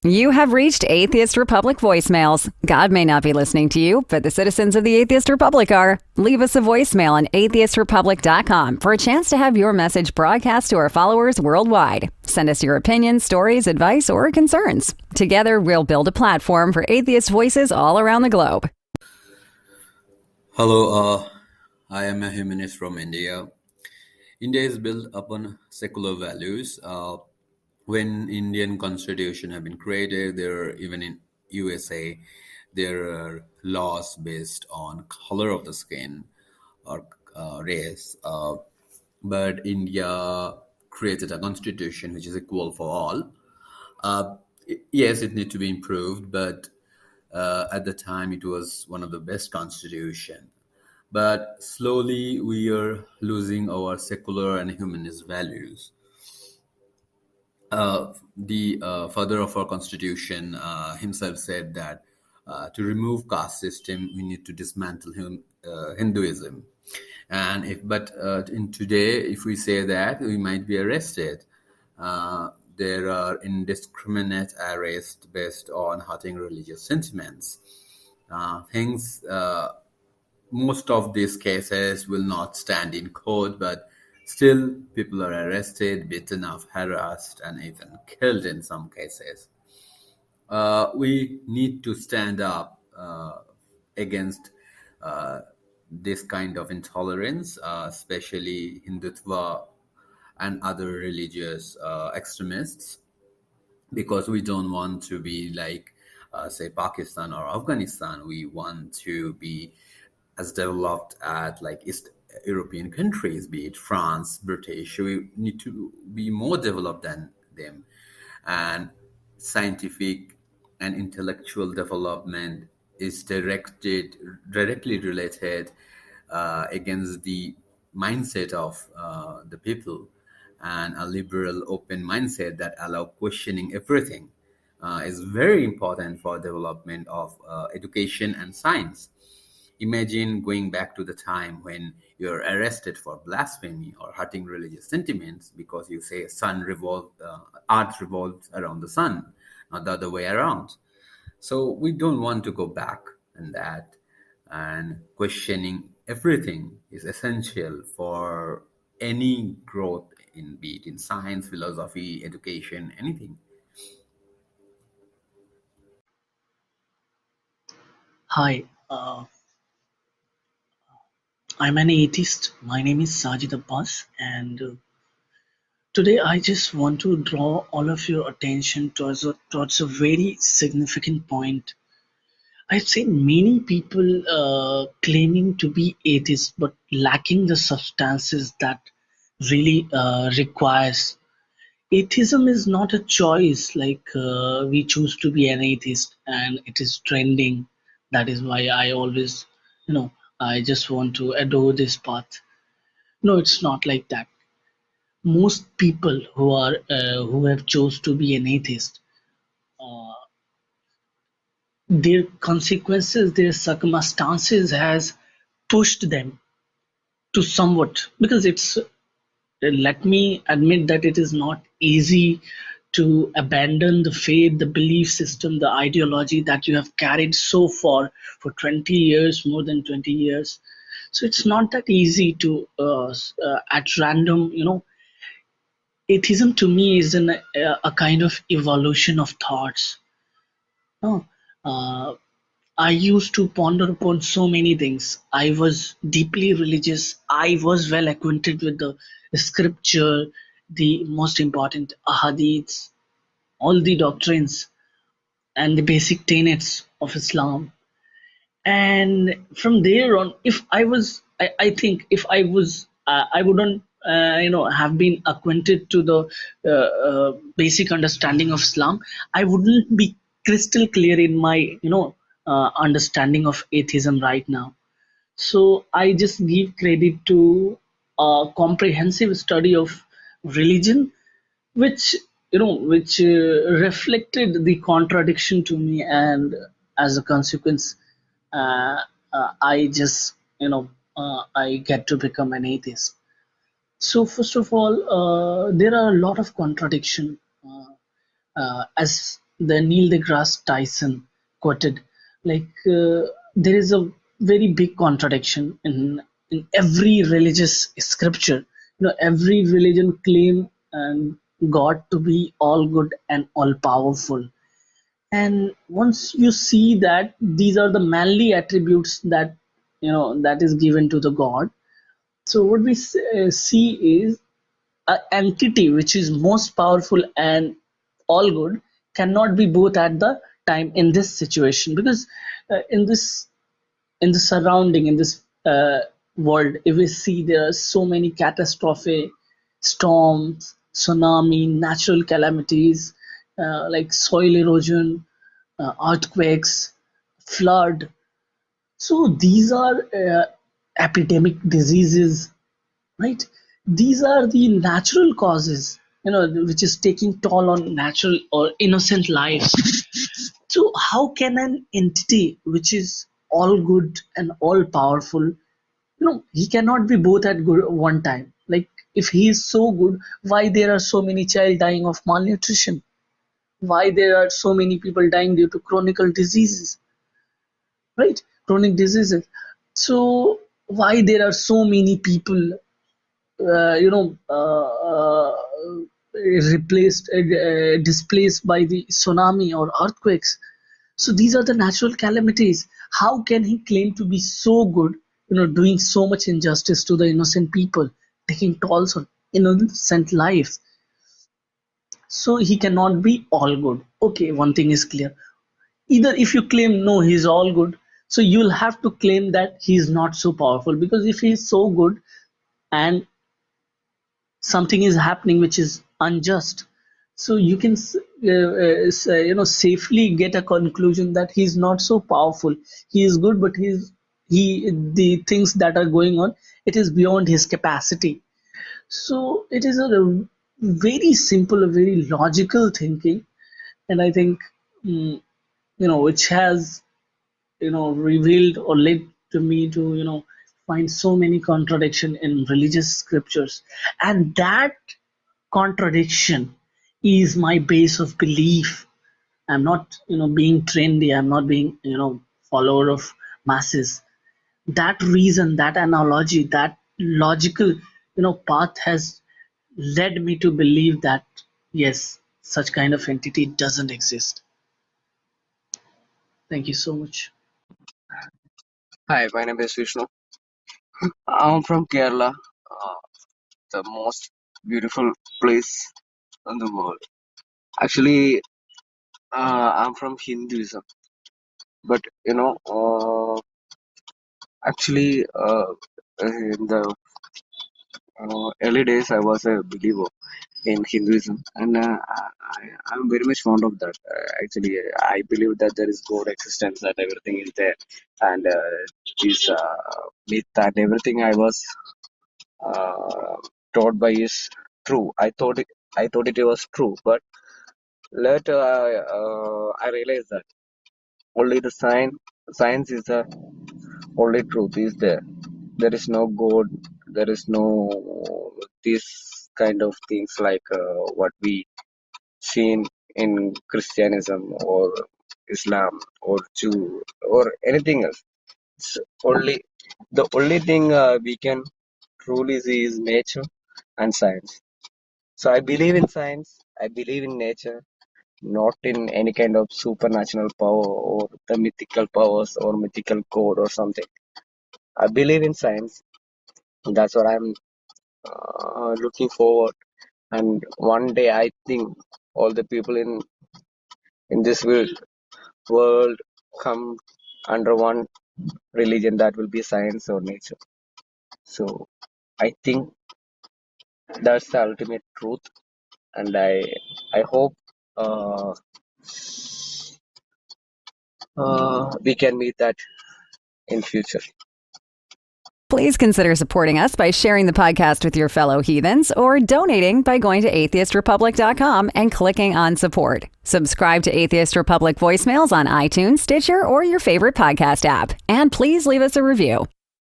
You have reached Atheist Republic voicemails. God may not be listening to you, but the citizens of the Atheist Republic are. Leave us a voicemail on atheistrepublic.com for a chance to have your message broadcast to our followers worldwide. Send us your opinions, stories, advice, or concerns. Together, we'll build a platform for atheist voices all around the globe. Hello, I am a humanist from India. India is built upon secular values. When Indian constitution have been created, even in USA, there are laws based on color of the skin or race. But India created a constitution which is equal for all. Yes, it needs to be improved, but at the time it was one of the best constitution. But slowly we are losing our secular and humanist values. The father of our constitution himself said that to remove caste system, we need to dismantle Hinduism. And in today, if we say that, we might be arrested. There are indiscriminate arrests based on hurting religious sentiments. Most of these cases will not stand in court, but still people are arrested, beaten up, harassed, and even killed in some cases. We need to stand up against this kind of intolerance, especially Hindutva and other religious extremists, because we don't want to be like, say, Pakistan or Afghanistan. We want to be as developed as like East European countries, be it France, British. We need to be more developed than them. And scientific and intellectual development is directly related against the mindset of the people, and a liberal open mindset that allow questioning everything is very important for development of education and science. Imagine going back to the time when you're arrested for blasphemy or hurting religious sentiments because you say earth revolves around the sun, not the other way around. So we don't want to go back in that, and questioning everything is essential for any growth be it in science, philosophy, education, anything. Hi, I'm an atheist. My name is Sajid Abbas, and today I just want to draw all of your attention towards a very significant point. I've seen many people claiming to be atheists but lacking the substances that really requires. Atheism is not a choice like we choose to be an atheist and it is trending. That is why I always, I just want to adore this path. No, it's not like that. Most people who have chose to be an atheist, uh, their consequences, their circumstances has pushed them to somewhat, because it's, let me admit that it is not easy to abandon the faith, the belief system, the ideology that you have carried so far for 20 years, more than 20 years. So it's not that easy to, at random, atheism to me is a kind of evolution of thoughts. No, I used to ponder upon so many things. I was deeply religious. I was well acquainted with the scripture, the most important ahadiths, all the doctrines, and the basic tenets of Islam. And from there on, if I was, I think if I was, I wouldn't, have been acquainted to the basic understanding of Islam. I wouldn't be crystal clear in my, understanding of atheism right now. So I just give credit to a comprehensive study of religion, which reflected the contradiction to me, and as a consequence, uh, I just I get to become an atheist. So first of all, there are a lot of contradiction, as the Neil deGrasse Tyson quoted, there is a very big contradiction in every religious scripture. Every religion claim God to be all good and all powerful. And once you see that these are the manly attributes that is given to the God, so what we see is an entity which is most powerful and all good cannot be both at the time in this situation, because in the surrounding, in this world, if we see there are so many catastrophe, storms, tsunami, natural calamities, like soil erosion, earthquakes, flood. So these are epidemic diseases, right? These are the natural causes, which is taking toll on natural or innocent lives. So how can an entity which is all good and all powerful, he cannot be both at good one time? Like, if he is so good, why there are so many child dying of malnutrition? Why there are so many people dying due to chronic diseases, right? Chronic diseases. So why there are so many people uh, you know uh, uh, displaced by the tsunami or earthquakes? So these are the natural calamities. How can he claim to be so good, doing so much injustice to the innocent people, taking tolls on innocent lives? So he cannot be all good. Okay, one thing is clear. Either if you claim no, he's all good, so you'll have to claim that he's not so powerful, because if he's so good and something is happening which is unjust, so you can safely get a conclusion that he's not so powerful. He is good, but the things that are going on, it is beyond his capacity. So it is a very simple, a very logical thinking, and I think which has revealed or led to me to find so many contradiction in religious scriptures. And that contradiction is my base of belief. I'm not being trendy, I'm not being follower of masses. That reason, that analogy, that logical path has led me to believe that yes, such kind of entity doesn't exist. Thank you so much. Hi, my name is Vishnu. I'm from Kerala, the most beautiful place in the world. Actually, I'm from Hinduism, but actually, in the early days, I was a believer in Hinduism, and I'm very much fond of that. Actually, I believe that there is God existence, that everything is there, and this myth and everything I was uh, taught by is true. I thought it was true, but later I realized that only the science is the only truth is there. There is no God. There is no this kind of things like what we seen in Christianism or Islam or Jew or anything else. It's only the only thing we can truly see is nature and science. So I believe in science, I believe in nature, not in any kind of supernatural power or the mythical powers or mythical code or something. I believe in science. That's what I'm looking forward. And one day I think all the people in this world come under one religion, that will be science or nature. So I think that's the ultimate truth, and I hope uh, we can meet that in future. Please consider supporting us by sharing the podcast with your fellow heathens or donating by going to atheistrepublic.com and clicking on support. Subscribe to Atheist Republic voicemails on iTunes, Stitcher, or your favorite podcast app. And please leave us a review.